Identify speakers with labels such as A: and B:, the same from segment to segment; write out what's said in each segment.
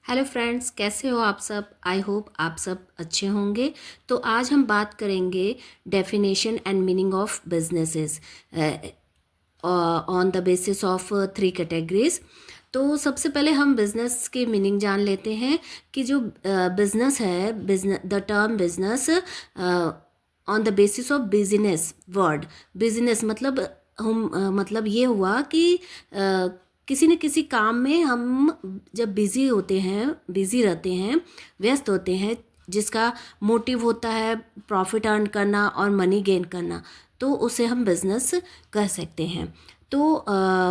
A: Hello friends, कैसे हो आप सब। आई होप आप सब अच्छे होंगे। तो आज हम बात करेंगे definition and meaning of businesses on the basis of 3 categories. तो सबसे पहले हम बिजनेस के मीनिंग जान लेते हैं कि जो बिजनेस है, business the term business on the basis of business word. Business मतलब हम मतलब ये हुआ कि किसी न किसी काम में हम जब बिज़ी होते हैं, बिज़ी रहते हैं, व्यस्त होते हैं, जिसका मोटिव होता है प्रॉफिट अर्न करना और मनी गेन करना, तो उसे हम बिज़नेस कह सकते हैं। तो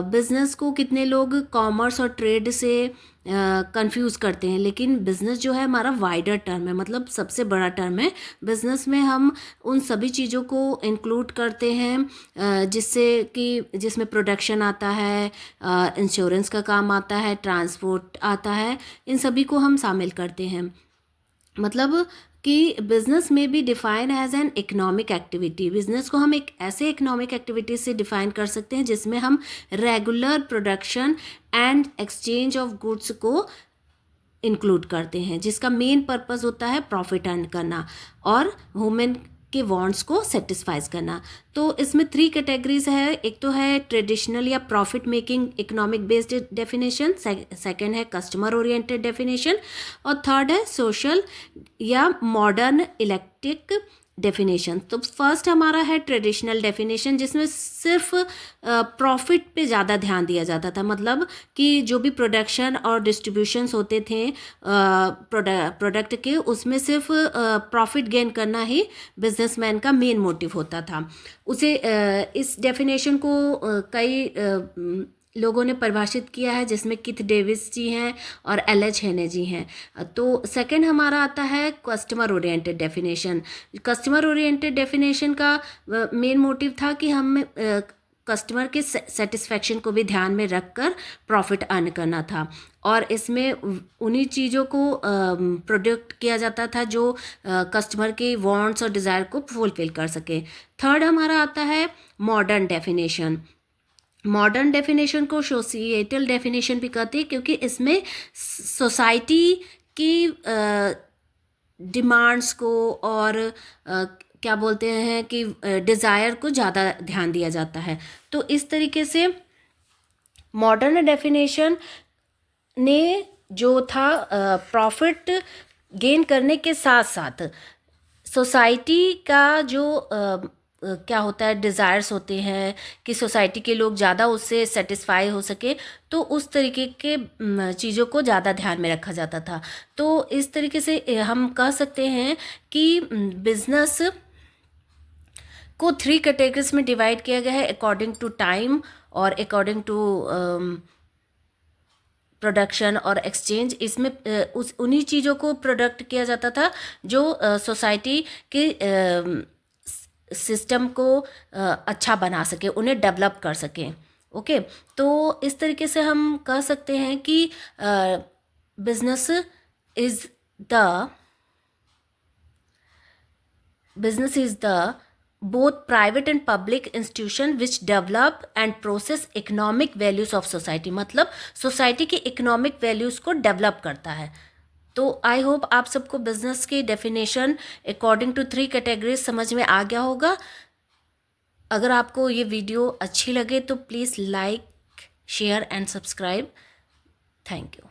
A: बिज़नेस को कितने लोग कॉमर्स और ट्रेड से कंफ्यूज करते हैं, लेकिन बिज़नेस जो है हमारा वाइडर टर्म है, मतलब सबसे बड़ा टर्म है। बिज़नेस में हम उन सभी चीज़ों को इंक्लूड करते हैं जिससे कि जिसमें प्रोडक्शन आता है, इंश्योरेंस का काम आता है, ट्रांसपोर्ट आता है, इन सभी को हम शामिल करते हैं। मतलब कि बिजनेस में भी define as an economic activity. Business को हम एक ऐसे इकोनॉमिक एक्टिविटी से डिफाइन कर सकते हैं जिसमें हम regular production and exchange of goods को इंक्लूड करते हैं, जिसका मेन पर्पस होता है प्रॉफिट अर्न करना और ह्यूमन के वांट्स को सेटिस्फाइज करना। तो इसमें 3 कैटेगरीज है। एक तो है ट्रेडिशनल या profit making economic based definition, second है कस्टमर ओरिएंटेड डेफिनेशन, और थर्ड है सोशल या मॉडर्न इलेक्ट्रिक डेफिनेशन। तो फर्स्ट हमारा है ट्रेडिशनल डेफिनेशन, जिसमें सिर्फ प्रॉफिट पे ज़्यादा ध्यान दिया जाता था। मतलब कि जो भी प्रोडक्शन और डिस्ट्रीब्यूशंस होते थे प्रोडक्ट के, उसमें सिर्फ प्रॉफिट गेन करना ही बिजनेसमैन का मेन मोटिव होता था। उसे इस डेफिनेशन को कई लोगों ने परिभाषित किया है, जिसमें किथ डेविस जी हैं और एल.एच. हेने जी हैं। तो सेकंड हमारा आता है customer oriented definition. Customer oriented definition का मेन मोटिव था कि हम कस्टमर के सेटिस्फेक्शन को भी ध्यान में रखकर प्रॉफिट अर्न करना था, और इसमें उन्हीं चीज़ों को प्रोडक्ट किया जाता था जो कस्टमर के वांट्स और डिज़ायर को फुलफिल कर सके। थर्ड हमारा आता है मॉडर्न डेफिनेशन। मॉडर्न डेफिनेशन को सोसाइटल डेफिनेशन भी कहते हैं, क्योंकि इसमें सोसाइटी की डिमांड्स को और क्या बोलते हैं कि डिज़ायर को ज़्यादा ध्यान दिया जाता है। तो इस तरीके से मॉडर्न डेफिनेशन ने जो था प्रॉफिट गेन करने के साथ साथ सोसाइटी का जो क्या होता है डिज़ायर्स होते हैं कि सोसाइटी के लोग ज़्यादा उससे सेटिस्फाई हो सके, तो उस तरीके के चीज़ों को ज़्यादा ध्यान में रखा जाता था। तो इस तरीके से हम कह सकते हैं कि बिजनेस को 3 कैटेगरीज में डिवाइड किया गया है, अकॉर्डिंग टू टाइम और अकॉर्डिंग टू प्रोडक्शन और एक्सचेंज। इसमें उन्हीं चीज़ों को प्रोडक्ट किया जाता था जो सोसाइटी के सिस्टम को अच्छा बना सके, उन्हें डेवलप कर सकें। ओके, तो इस तरीके से हम कह सकते हैं कि business is the both private and public institution which develop and process economic values of society। मतलब सोसाइटी की इकोनॉमिक वैल्यूज़ को डेवलप करता है। तो आई होप आप सबको बिजनेस की डेफिनेशन अकॉर्डिंग टू 3 कैटेगरीज समझ में आ गया होगा। अगर आपको ये वीडियो अच्छी लगे तो please like, share and subscribe. Thank you.